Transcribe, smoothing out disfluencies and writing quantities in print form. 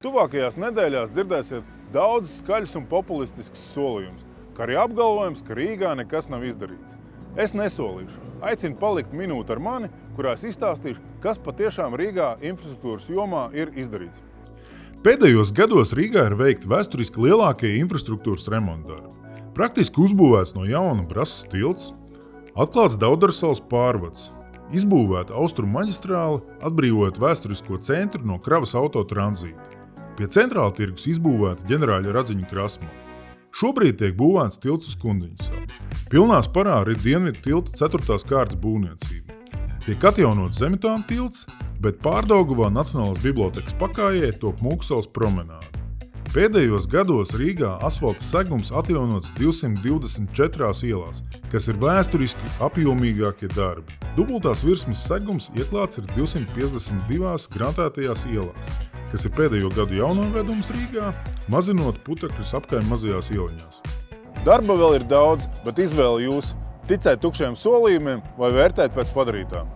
Tuvākajās nedēļās dzirdēsiet daudz skaļus un populistiskus solījumus, kā arī apgalvojums, ka Rīgā nekas nav izdarīts. Es nesolīšu. Aicinu palikt minūti ar mani, kurā es izstāstīšu, kas patiešām Rīgā infrastruktūras jomā ir izdarīts. Pēdējos gados Rīgā ir veikti vēsturiski lielākie infrastruktūras remonta darbi. Praktiski uzbūvēts no jauna Brasas tilts, atklāts Daudarsalas pārvads, izbūvēta austrumu maģistrāle, atbrīvojot vēsturisko centru no kravas auto tranzīta. Pie centrāla tirgus izbūvēta ģenerāļa Radziņa krasma. Šobrīd tiek būvēts tilts uz Kundiņu salu. Pilnā sparā ir Dienvidu tilta 4. kārtas būvniecība. Tiek atjaunots Zemetāna tilts, bet Pārdaugavā Nacionālās bibliotēkas pakājē top Mūksalas promenāde. Pēdējos gados Rīgā asfalta segums atjaunots 224 ielās, kas ir vēsturiski apjomīgākie darbi. Dubultās virsmas segums ieklāts ir 252 grantētajās ielās, kas ir pēdējo gadu jaunovedums Rīgā, mazinot putekļus apkaim mazajās ieliņās. Darba vēl ir daudz, bet izvēle jūs ticēt tukšiem solījumiem vai vērtēt pēc padarītā.